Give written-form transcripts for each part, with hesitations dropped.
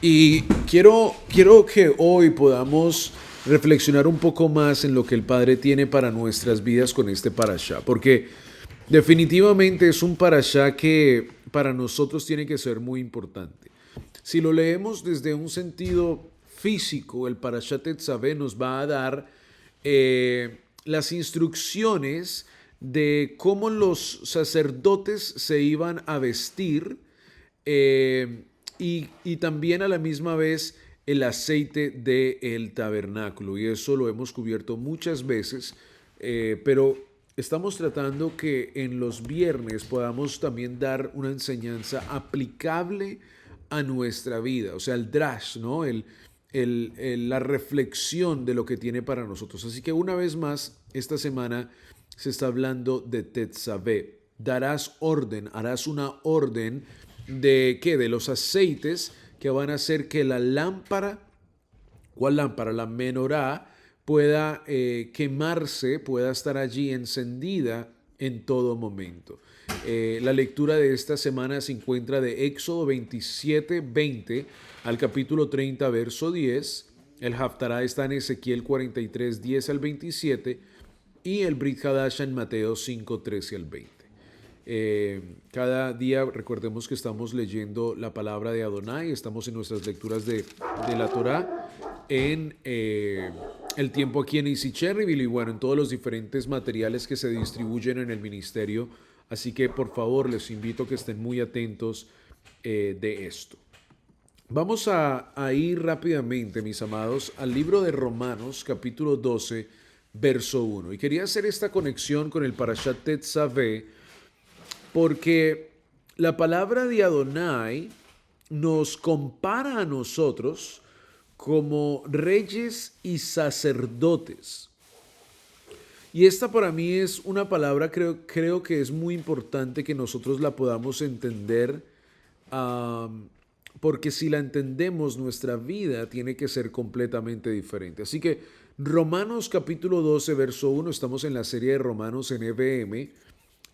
Y quiero que hoy podamos reflexionar un poco más en lo que el Padre tiene para nuestras vidas con este parashá, porque definitivamente es un parashá que para nosotros tiene que ser muy importante. Si lo leemos desde un sentido físico, el parashá Tetzaveh nos va a dar las instrucciones de cómo los sacerdotes se iban a vestir, y también a la misma vez el aceite del tabernáculo. Y eso lo hemos cubierto muchas veces, pero estamos tratando que en los viernes podamos también dar una enseñanza aplicable a nuestra vida, o sea, el drash, ¿no? La reflexión de lo que tiene para nosotros. Así que una vez más, esta semana se está hablando de Tetzaveh. Darás orden, harás una orden de qué, de los aceites que van a hacer que la lámpara, ¿cuál lámpara? La menorá pueda quemarse, pueda estar allí encendida en todo momento. La lectura de esta semana se encuentra de Éxodo 27:20 al capítulo 30, verso 10. El Haftará está en Ezequiel 43:10 al 27 y el Brit Hadasha en Mateo 5:13 al 20. Cada día recordemos que estamos leyendo la palabra de Adonai, estamos en nuestras lecturas de la Torá, en el tiempo aquí en Easy Cherryville y bueno, en todos los diferentes materiales que se distribuyen en el ministerio. Así que por favor les invito a que estén muy atentos de esto. Vamos a ir rápidamente, mis amados, al libro de Romanos, capítulo 12, verso 1. Y quería hacer esta conexión con el Parashat Tetzaveh porque la palabra de Adonai nos compara a nosotros como reyes y sacerdotes. Y esta para mí es una palabra, creo que es muy importante que nosotros la podamos entender, porque si la entendemos, nuestra vida tiene que ser completamente diferente. Así que Romanos capítulo 12, verso 1, estamos en la serie de Romanos en EBM,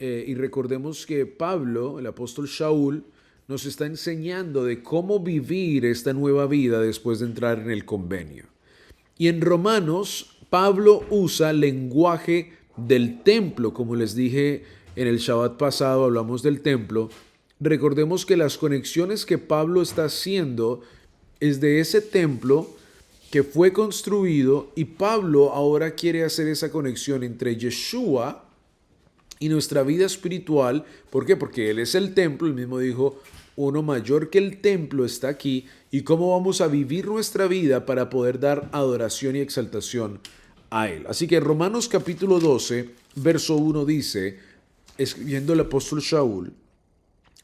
y recordemos que Pablo, el apóstol Shaul, nos está enseñando de cómo vivir esta nueva vida después de entrar en el convenio. Y en Romanos, Pablo usa lenguaje del templo, como les dije en el Shabbat pasado, hablamos del templo. Recordemos que las conexiones que Pablo está haciendo es de ese templo que fue construido, y Pablo ahora quiere hacer esa conexión entre Yeshua y nuestra vida espiritual. ¿Por qué? Porque Él es el templo. Él mismo dijo, uno mayor que el templo está aquí. ¿Y cómo vamos a vivir nuestra vida para poder dar adoración y exaltación a Él? Así que Romanos capítulo 12, verso 1 dice, escribiendo el apóstol Shaul,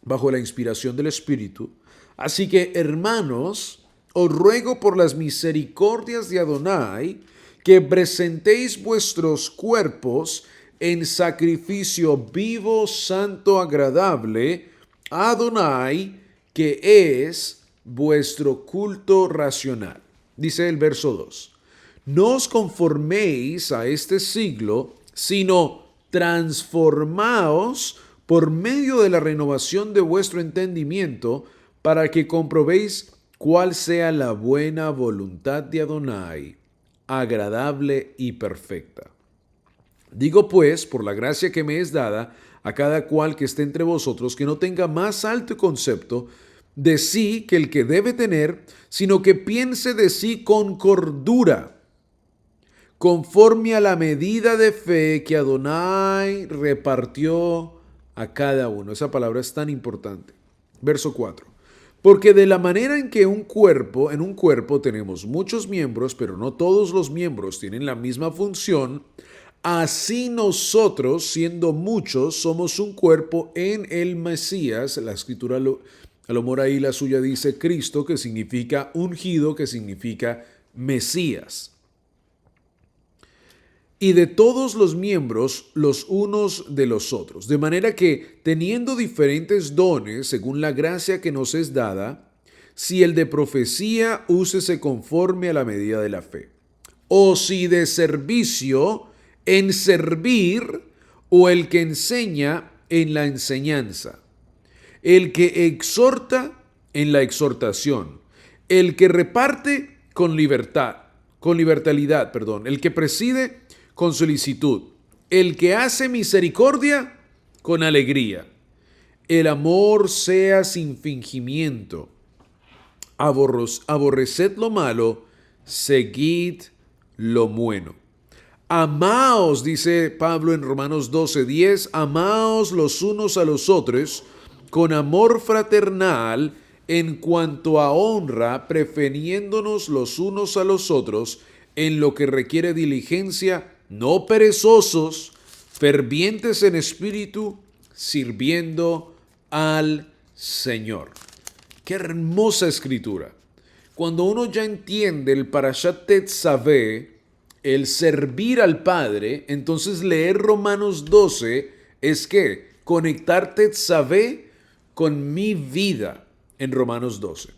bajo la inspiración del Espíritu: así que, hermanos, os ruego por las misericordias de Adonai que presentéis vuestros cuerpos en sacrificio vivo, santo, agradable a Adonai, que es vuestro culto racional. Dice el verso 2. No os conforméis a este siglo, sino transformaos por medio de la renovación de vuestro entendimiento, para que comprobéis cuál sea la buena voluntad de Adonai, agradable y perfecta. Digo pues, por la gracia que me es dada, a cada cual que esté entre vosotros, que no tenga más alto concepto de sí que el que debe tener, sino que piense de sí con cordura, conforme a la medida de fe que Adonai repartió a cada uno. Esa palabra es tan importante. Verso 4. Porque de la manera en que en un cuerpo tenemos muchos miembros, pero no todos los miembros tienen la misma función, así nosotros, siendo muchos, somos un cuerpo en el Mesías. La escritura, a lo mejor ahí la suya dice Cristo, que significa ungido, que significa Mesías. Y de todos los miembros, los unos de los otros. De manera que, teniendo diferentes dones, según la gracia que nos es dada, si el de profecía, úsese conforme a la medida de la fe. O si de servicio, en servir, o el que enseña, en la enseñanza. El que exhorta, en la exhortación. El que reparte con libertad, con liberalidad, perdón. El que preside con solicitud. El que hace misericordia con alegría. El amor sea sin fingimiento. Aborreced lo malo, seguid lo bueno. Amaos, dice Pablo en Romanos 12:10, amaos los unos a los otros con amor fraternal en cuanto a honra, prefiriéndonos los unos a los otros en lo que requiere diligencia, no perezosos, fervientes en espíritu, sirviendo al Señor. Qué hermosa escritura. Cuando uno ya entiende el Parashat Tetzaveh, el servir al Padre, entonces leer Romanos 12 es que conectar Tetzaveh con mi vida en Romanos 12.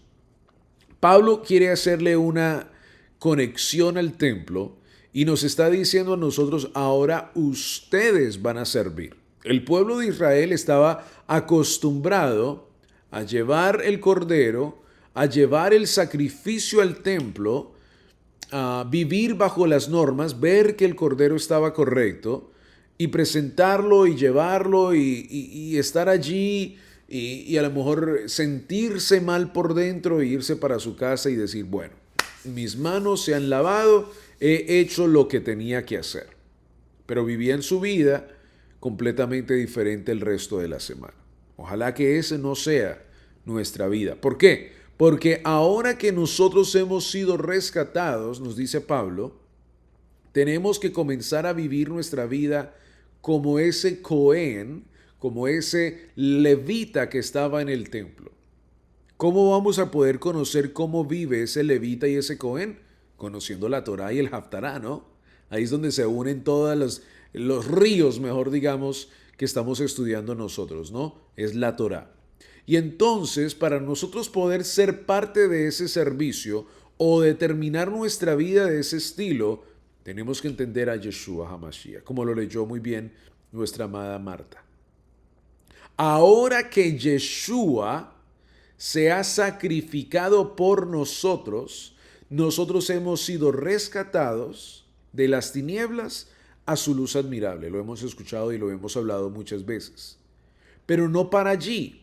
Pablo quiere hacerle una conexión al templo y nos está diciendo a nosotros, ahora ustedes van a servir. El pueblo de Israel estaba acostumbrado a llevar el cordero, a llevar el sacrificio al templo, a vivir bajo las normas, ver que el cordero estaba correcto y presentarlo y llevarlo y estar allí y a lo mejor sentirse mal por dentro e irse para su casa y decir, bueno, mis manos se han lavado, he hecho lo que tenía que hacer. Pero vivían su vida completamente diferente el resto de la semana. Ojalá que ese no sea nuestra vida. ¿Por qué? Porque ahora que nosotros hemos sido rescatados, nos dice Pablo, tenemos que comenzar a vivir nuestra vida como ese Cohen, como ese levita que estaba en el templo. ¿Cómo vamos a poder conocer cómo vive ese levita y ese Cohen? Conociendo la Torá y el Haftará, ¿no? Ahí es donde se unen todos los ríos, mejor digamos, que estamos estudiando nosotros, ¿no? Es la Torá. Y entonces, para nosotros poder ser parte de ese servicio o determinar nuestra vida de ese estilo, tenemos que entender a Yeshua HaMashiach, como lo leyó muy bien nuestra amada Marta. Ahora que Yeshua se ha sacrificado por nosotros, nosotros hemos sido rescatados de las tinieblas a su luz admirable. Lo hemos escuchado y lo hemos hablado muchas veces. Pero no para allí.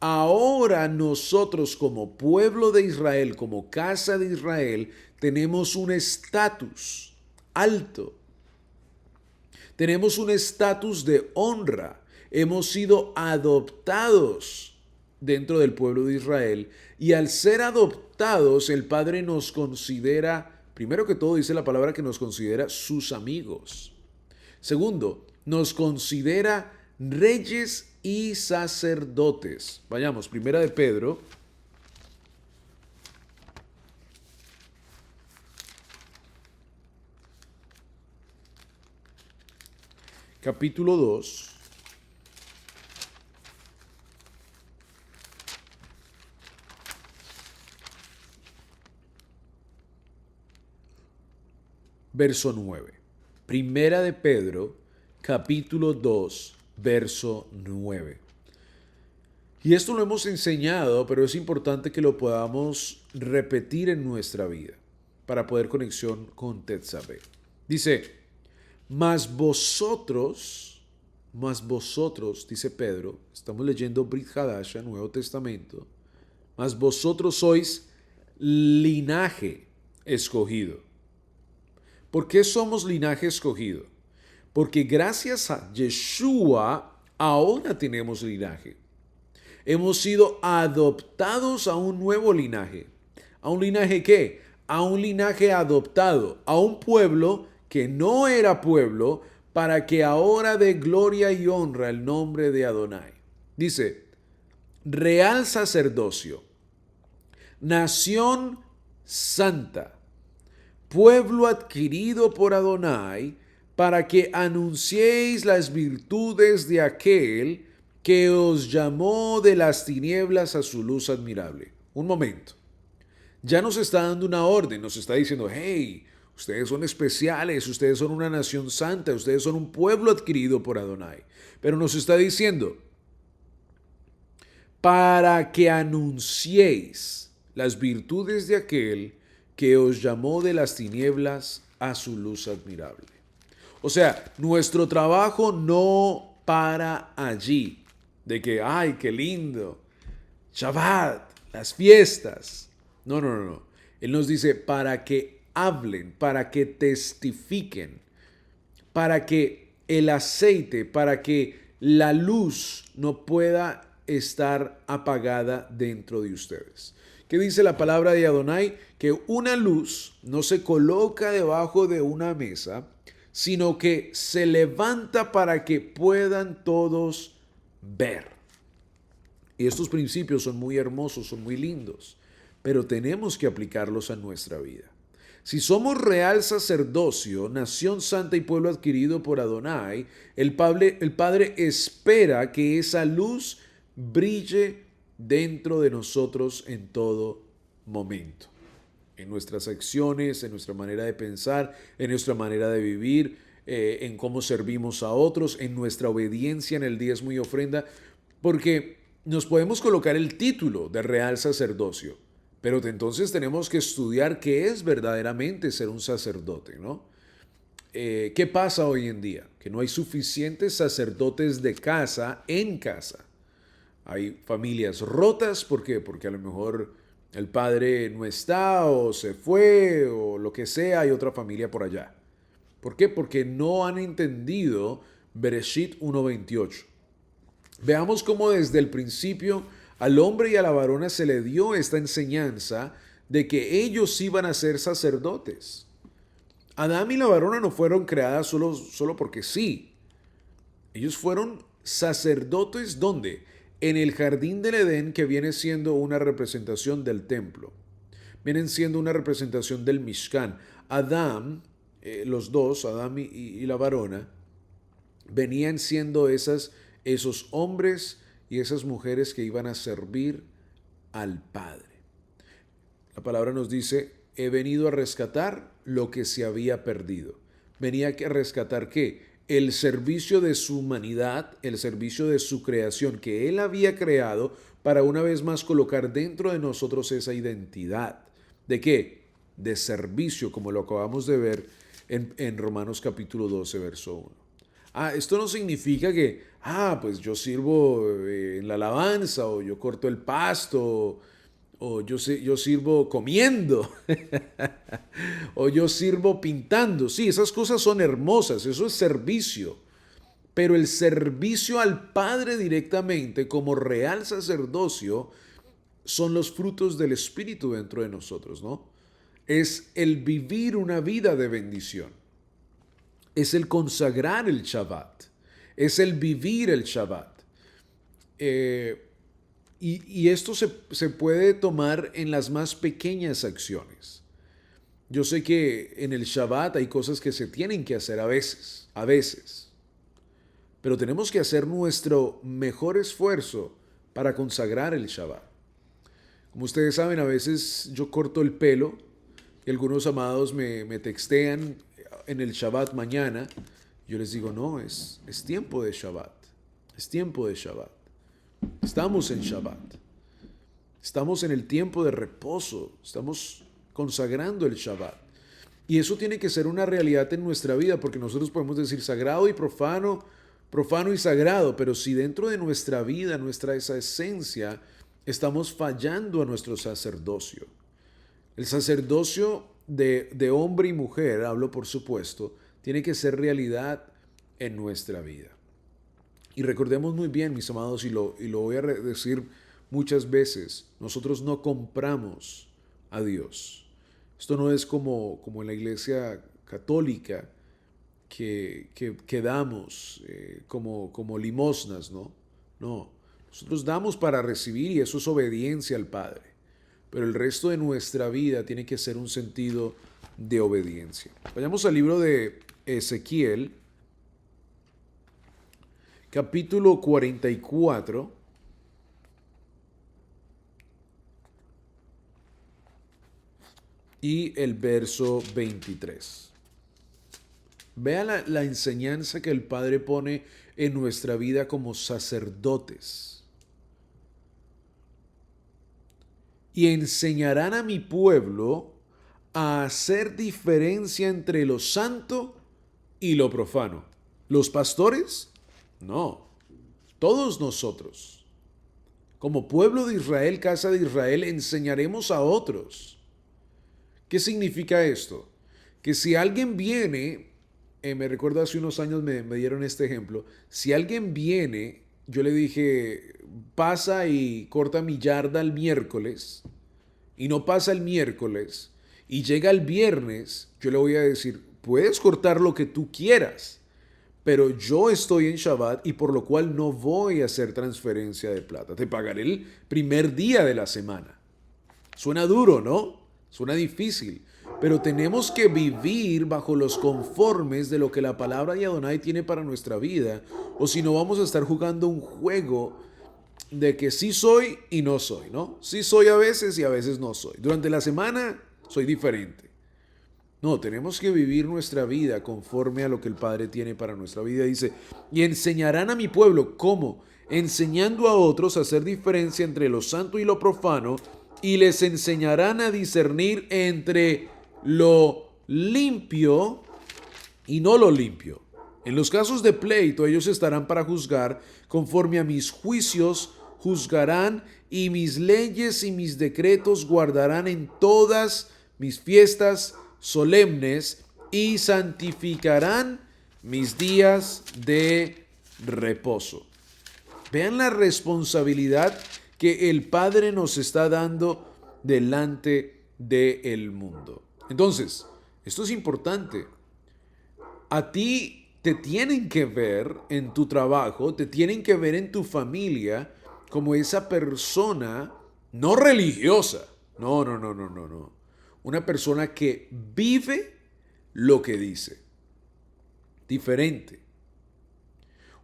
Ahora nosotros como pueblo de Israel, como casa de Israel, tenemos un estatus alto. Tenemos un estatus de honra. Hemos sido adoptados dentro del pueblo de Israel y al ser adoptados el Padre nos considera, primero que todo dice la palabra que nos considera sus amigos. Segundo, nos considera reyes y sacerdotes. Vayamos, primera de Pedro. Capítulo 2. Verso 9. Primera de Pedro, capítulo 2, verso 9. Y esto lo hemos enseñado, pero es importante que lo podamos repetir en nuestra vida para poder conexión con Tetzaveh. Dice, mas vosotros, dice Pedro, estamos leyendo Brit Hadasha, Nuevo Testamento, mas vosotros sois linaje escogido. ¿Por qué somos linaje escogido? Porque gracias a Yeshua ahora tenemos linaje. Hemos sido adoptados a un nuevo linaje. ¿A un linaje qué? A un linaje adoptado, a un pueblo que no era pueblo, para que ahora dé gloria y honra el nombre de Adonai. Dice, real sacerdocio, nación santa, pueblo adquirido por Adonai, para que anunciéis las virtudes de aquel que os llamó de las tinieblas a su luz admirable. Un momento. Ya nos está dando una orden, nos está diciendo, hey, ustedes son especiales, ustedes son una nación santa, ustedes son un pueblo adquirido por Adonai. Pero nos está diciendo, para que anunciéis. las virtudes de aquel que os llamó de las tinieblas a su luz admirable. O sea, nuestro trabajo no para allí, de que, ay, qué lindo, Shabbat, las fiestas. No, no, no, no. Él nos dice para que hablen, para que testifiquen, para que el aceite, para que la luz no pueda estar apagada dentro de ustedes. ¿Qué dice la palabra de Adonai? Que una luz no se coloca debajo de una mesa, sino que se levanta para que puedan todos ver. Y estos principios son muy hermosos, son muy lindos, pero tenemos que aplicarlos a nuestra vida. Si somos real sacerdocio, nación santa y pueblo adquirido por Adonai, el Padre espera que esa luz brille dentro de nosotros en todo momento. En nuestras acciones, en nuestra manera de pensar, en nuestra manera de vivir, en cómo servimos a otros, en nuestra obediencia en el diezmo y ofrenda, porque nos podemos colocar el título de real sacerdocio, pero entonces tenemos que estudiar qué es verdaderamente ser un sacerdote, ¿no? ¿Qué pasa hoy en día? Que no hay suficientes sacerdotes de casa en casa. Hay familias rotas, ¿por qué? Porque a lo mejor el padre no está o se fue o lo que sea, hay otra familia por allá. ¿Por qué? Porque no han entendido Bereshit 1:28. Veamos cómo desde el principio al hombre y a la varona se le dio esta enseñanza de que ellos iban a ser sacerdotes. Adán y la varona no fueron creadas solo porque sí. Ellos fueron sacerdotes, ¿dónde? En el jardín del Edén, que viene siendo una representación del templo. Vienen siendo una representación del Mishkan. Adán, los dos, Adán y la varona, venían siendo esos hombres y esas mujeres que iban a servir al Padre. La palabra nos dice, he venido a rescatar lo que se había perdido. Venía a rescatar ¿qué? El servicio de su humanidad, el servicio de su creación que Él había creado para una vez más colocar dentro de nosotros esa identidad. ¿De qué? De servicio, como lo acabamos de ver en Romanos capítulo 12, verso 1. Esto no significa que, pues yo sirvo en la alabanza, o yo corto el pasto, o yo sirvo comiendo, o yo sirvo pintando. Sí, esas cosas son hermosas, eso es servicio. Pero el servicio al Padre directamente, como real sacerdocio, son los frutos del Espíritu dentro de nosotros, ¿no? Es el vivir una vida de bendición. Es el consagrar el Shabbat, es el vivir el Shabbat. Y esto se puede tomar en las más pequeñas acciones. Yo sé que en el Shabbat hay cosas que se tienen que hacer a veces, pero tenemos que hacer nuestro mejor esfuerzo para consagrar el Shabbat. Como ustedes saben, a veces yo corto el pelo y algunos amados me textean en el Shabbat mañana. Yo les digo, no, es tiempo de Shabbat. Es tiempo de Shabbat. Estamos en Shabbat. Estamos en el tiempo de reposo. Estamos consagrando el Shabbat. Y eso tiene que ser una realidad en nuestra vida, porque nosotros podemos decir sagrado y profano, profano y sagrado, pero si dentro de nuestra vida, esa esencia, estamos fallando a nuestro sacerdocio. El sacerdocio de hombre y mujer, hablo por supuesto, tiene que ser realidad en nuestra vida. Y recordemos muy bien, mis amados, y lo voy a decir muchas veces, nosotros no compramos a Dios. Esto no es como en la iglesia católica que damos como limosnas, ¿no? No, nosotros damos para recibir y eso es obediencia al Padre. Pero el resto de nuestra vida tiene que ser un sentido de obediencia. Vayamos al libro de Ezequiel, capítulo 44. Y el verso 23. Vea la enseñanza que el Padre pone en nuestra vida como sacerdotes. y enseñarán a mi pueblo a hacer diferencia entre lo santo y lo profano. ¿Los pastores? No, todos nosotros. Como pueblo de Israel, casa de Israel, enseñaremos a otros. ¿Qué significa esto? Que si alguien viene, me recuerdo hace unos años me dieron este ejemplo, si alguien viene, yo le dije, pasa y corta mi yarda el miércoles, y no pasa el miércoles, y llega el viernes, yo le voy a decir, puedes cortar lo que tú quieras, pero yo estoy en Shabbat y por lo cual no voy a hacer transferencia de plata. Te pagaré el primer día de la semana. Suena duro, ¿no? Suena difícil. Pero tenemos que vivir bajo los conformes de lo que la palabra de Adonai tiene para nuestra vida. O si no, vamos a estar jugando un juego de que sí soy y no soy, ¿no? Sí soy a veces y a veces no soy. Durante la semana soy diferente. No, tenemos que vivir nuestra vida conforme a lo que el Padre tiene para nuestra vida. Dice, y enseñarán a mi pueblo cómo, enseñando a otros a hacer diferencia entre lo santo y lo profano, y les enseñarán a discernir entre lo limpio y no lo limpio. En los casos de pleito, ellos estarán para juzgar, conforme a mis juicios juzgarán, y mis leyes y mis decretos guardarán en todas mis fiestas solemnes, y santificarán mis días de reposo. Vean la responsabilidad que el Padre nos está dando delante del mundo. Entonces, esto es importante. A ti te tienen que ver en tu trabajo, te tienen que ver en tu familia como esa persona no religiosa. No, no, no, no, no, no. Una persona que vive lo que dice. Diferente.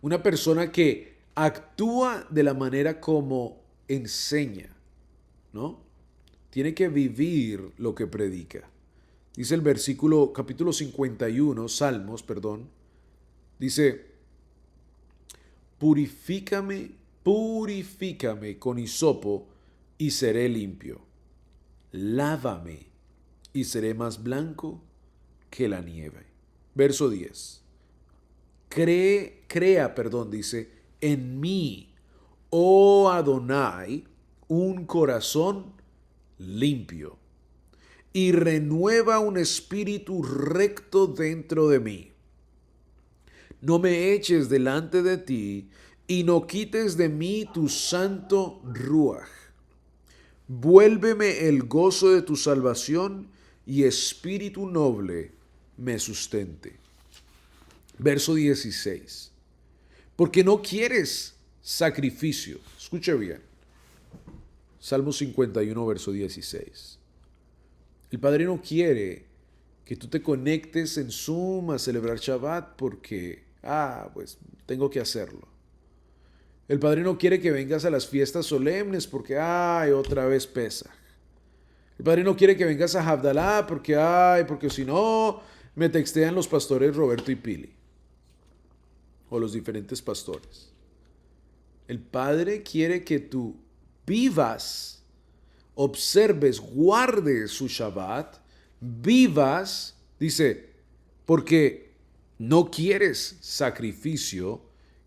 Una persona que actúa de la manera como enseña, ¿no? Tiene que vivir lo que predica. Dice el versículo, capítulo 51, Salmos, perdón, dice, purifícame, purifícame con hisopo y seré limpio. Lávame y seré más blanco que la nieve. Verso 10. Crea, dice, en mí, oh Adonai, un corazón limpio y renueva un espíritu recto dentro de mí. No me eches delante de ti y no quites de mí tu santo ruaj. Vuélveme el gozo de tu salvación y espíritu noble me sustente. Verso 16. Porque no quieres sacrificio. Escuche bien. Salmo 51, verso 16. El Padre no quiere que tú te conectes en Zoom a celebrar Shabbat porque, pues tengo que hacerlo. El Padre no quiere que vengas a las fiestas solemnes porque, otra vez pesa. El Padre no quiere que vengas a Havdalah porque si no, me textean los pastores Roberto y Pili. O los diferentes pastores. El Padre quiere que tú vivas, observes, guardes su Shabbat, vivas, dice, porque no quieres sacrificio,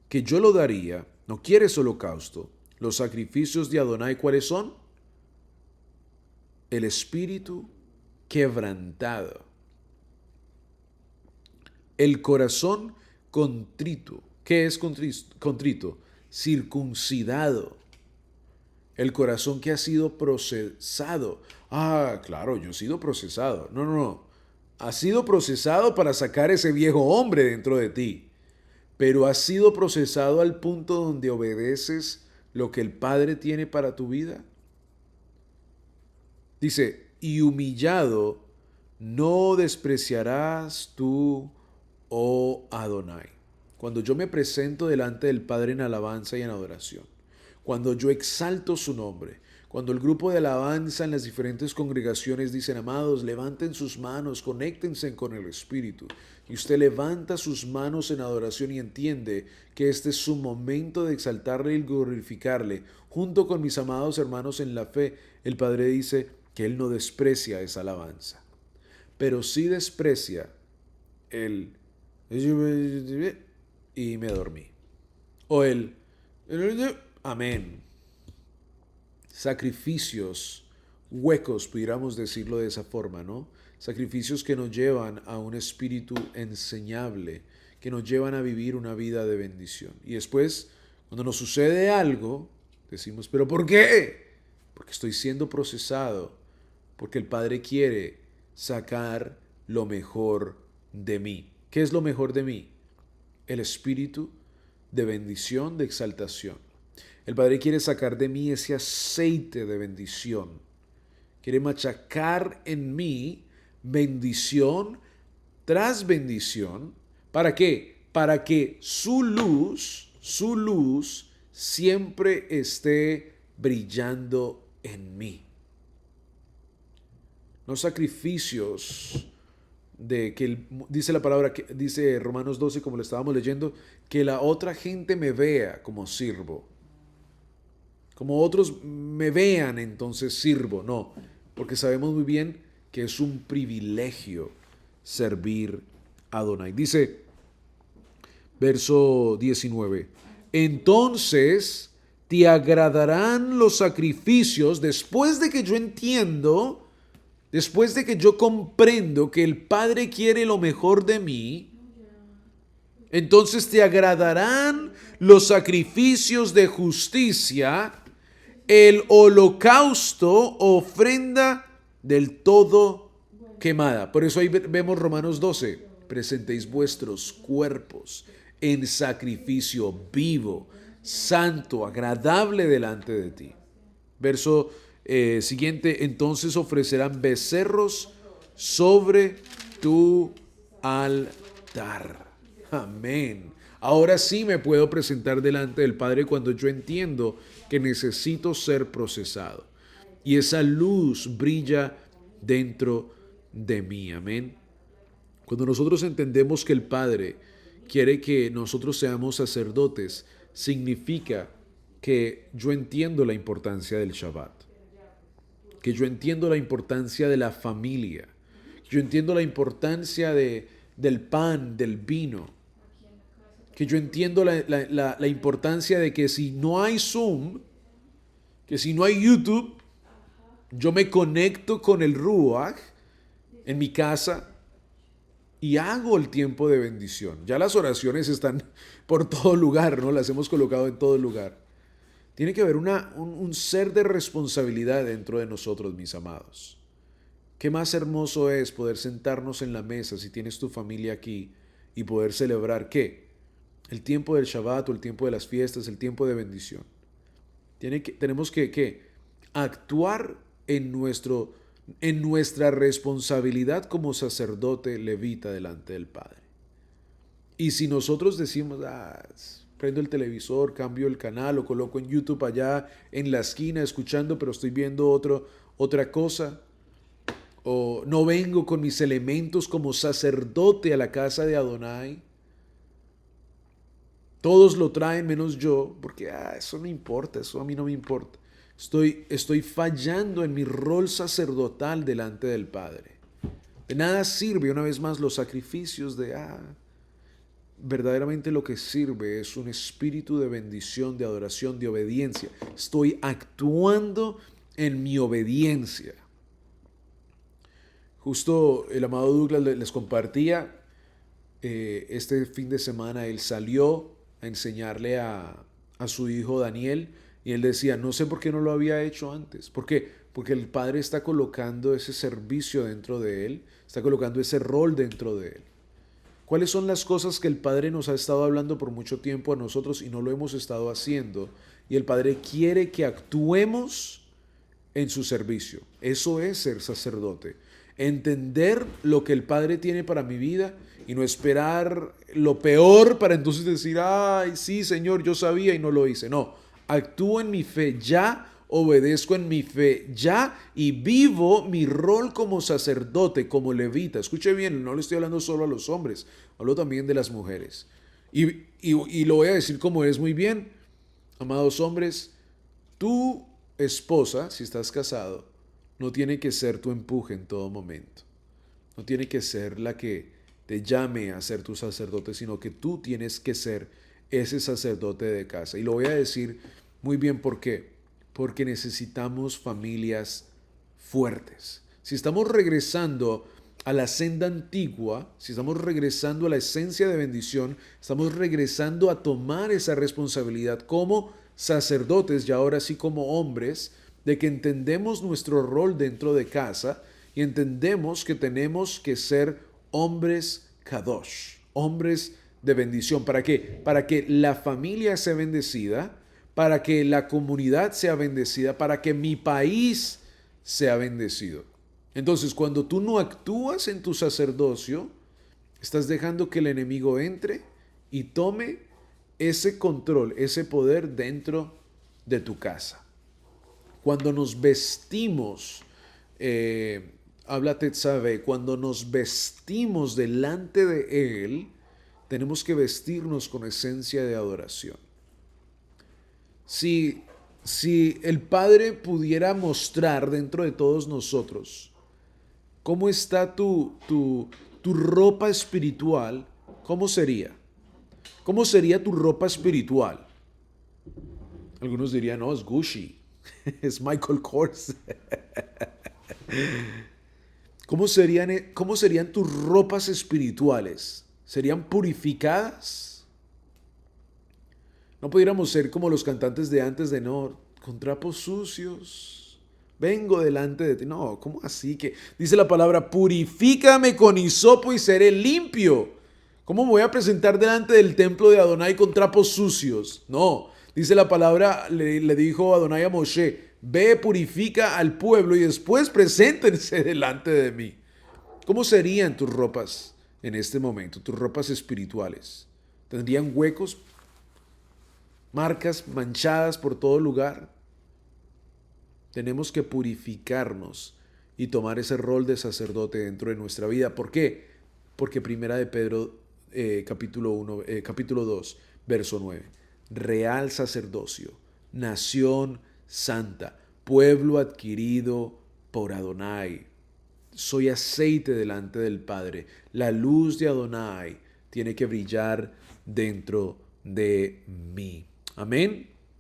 que yo lo daría, no quieres holocausto. Los sacrificios de Adonai, ¿cuáles son? El espíritu quebrantado, el corazón contrito. ¿Qué es contrito? Circuncidado. El corazón que ha sido procesado. Claro, yo he sido procesado. No, no, no. Ha sido procesado para sacar ese viejo hombre dentro de ti. Pero ha sido procesado al punto donde obedeces lo que el Padre tiene para tu vida. Dice, y humillado no despreciarás tú, oh Adonai. Cuando yo me presento delante del Padre en alabanza y en adoración, cuando yo exalto su nombre, Cuando el grupo de alabanza en las diferentes congregaciones dicen, amados, levanten sus manos, conéctense con el Espíritu. Y usted levanta sus manos en adoración y entiende que este es su momento de exaltarle y glorificarle. Junto con mis amados hermanos en la fe, el Padre dice que Él no desprecia esa alabanza, pero sí desprecia el y me dormí. O el amén. Sacrificios huecos, pudiéramos decirlo de esa forma, ¿no? Sacrificios que nos llevan a un espíritu enseñable, que nos llevan a vivir una vida de bendición. Y después, cuando nos sucede algo, decimos, ¿pero por qué? Porque estoy siendo procesado, porque el Padre quiere sacar lo mejor de mí. ¿Qué es lo mejor de mí? El espíritu de bendición, de exaltación. El Padre quiere sacar de mí ese aceite de bendición. Quiere machacar en mí bendición tras bendición. ¿Para qué? Para que su luz siempre esté brillando en mí. No sacrificios de que dice la palabra, que dice Romanos 12, como lo estábamos leyendo, que la otra gente me vea como sirvo. Como otros me vean, entonces sirvo. No, porque sabemos muy bien que es un privilegio servir a Adonai. Dice, verso 19, entonces te agradarán los sacrificios después de que yo entiendo, después de que yo comprendo que el Padre quiere lo mejor de mí. Entonces te agradarán los sacrificios de justicia, el holocausto, ofrenda del todo quemada. Por eso ahí vemos Romanos 12. Presentéis vuestros cuerpos en sacrificio vivo, santo, agradable delante de ti. Verso siguiente, entonces ofrecerán becerros sobre tu altar. Amén. Ahora sí me puedo presentar delante del Padre cuando yo entiendo que necesito ser procesado. Y esa luz brilla dentro de mí. Amén. Cuando nosotros entendemos que el Padre quiere que nosotros seamos sacerdotes, significa que yo entiendo la importancia del Shabbat, que yo entiendo la importancia de la familia, yo entiendo la importancia del pan, del vino, que yo entiendo la importancia de que si no hay Zoom, que si no hay YouTube, yo me conecto con el Ruach en mi casa y hago el tiempo de bendición. Ya las oraciones están por todo lugar, ¿no? Las hemos colocado en todo lugar. Tiene que haber un ser de responsabilidad dentro de nosotros, mis amados. Qué más hermoso es poder sentarnos en la mesa, si tienes tu familia aquí, y poder celebrar, ¿qué? El tiempo del Shabbat o el tiempo de las fiestas, el tiempo de bendición. Tenemos que actuar en nuestra responsabilidad como sacerdote levita delante del Padre. Y si nosotros decimos, prendo el televisor, cambio el canal o coloco en YouTube allá en la esquina escuchando, pero estoy viendo otra cosa, o no vengo con mis elementos como sacerdote a la casa de Adonai, todos lo traen menos yo, porque eso no importa, eso a mí no me importa. Estoy fallando en mi rol sacerdotal delante del Padre. De nada sirve, una vez más, los sacrificios verdaderamente lo que sirve es un espíritu de bendición, de adoración, de obediencia. Estoy actuando en mi obediencia. Justo el amado Douglas les compartía, este fin de semana él salió a enseñarle a su hijo Daniel, y él decía, no sé por qué no lo había hecho antes. ¿Por qué? Porque el Padre está colocando ese servicio dentro de él, está colocando ese rol dentro de él. ¿Cuáles son las cosas que el Padre nos ha estado hablando por mucho tiempo a nosotros y no lo hemos estado haciendo? Y el Padre quiere que actuemos en su servicio. Eso es ser sacerdote. Entender lo que el Padre tiene para mi vida y no esperar lo peor para entonces decir, sí, Señor, yo sabía y no lo hice. No, actúo en mi fe ya obedezco en mi fe ya y vivo mi rol como sacerdote, como levita. Escuche bien, no le estoy hablando solo a los hombres, hablo también de las mujeres. Y lo voy a decir como es muy bien, amados hombres, tu esposa, si estás casado, no tiene que ser tu empuje en todo momento. No tiene que ser la que te llame a ser tu sacerdote, sino que tú tienes que ser ese sacerdote de casa. Y lo voy a decir muy bien por qué. Porque necesitamos familias fuertes. Si estamos regresando a la senda antigua, si estamos regresando a la esencia de bendición, estamos regresando a tomar esa responsabilidad como sacerdotes y ahora sí como hombres, de que entendemos nuestro rol dentro de casa y entendemos que tenemos que ser hombres kadosh, hombres de bendición. ¿Para qué? Para que la familia sea bendecida, para que la comunidad sea bendecida, para que mi país sea bendecido. Entonces, cuando tú no actúas en tu sacerdocio, estás dejando que el enemigo entre y tome ese control, ese poder dentro de tu casa. Cuando nos vestimos, habla Tetzabe, cuando nos vestimos delante de Él, tenemos que vestirnos con esencia de adoración. Si, si el Padre pudiera mostrar dentro de todos nosotros cómo está tu ropa espiritual, ¿cómo sería? ¿Cómo sería tu ropa espiritual? Algunos dirían, no, es Gucci, es Michael Kors. ¿Cómo serían tus ropas espirituales? ¿Serían purificadas? No pudiéramos ser como los cantantes de antes de no, con trapos sucios. Vengo delante de ti. No, ¿cómo así? Que dice la palabra, purifícame con hisopo y seré limpio. ¿Cómo me voy a presentar delante del templo de Adonai con trapos sucios? No, dice la palabra, le dijo Adonai a Moshe, ve, purifica al pueblo y después preséntense delante de mí. ¿Cómo serían tus ropas en este momento, tus ropas espirituales? ¿Tendrían huecos, marcas manchadas por todo lugar? Tenemos que purificarnos y tomar ese rol de sacerdote dentro de nuestra vida. ¿Por qué? Porque Primera de Pedro, capítulo 2, verso 9. Real sacerdocio, nación santa, pueblo adquirido por Adonai. Soy aceite delante del Padre. La luz de Adonai tiene que brillar dentro de mí. Amén.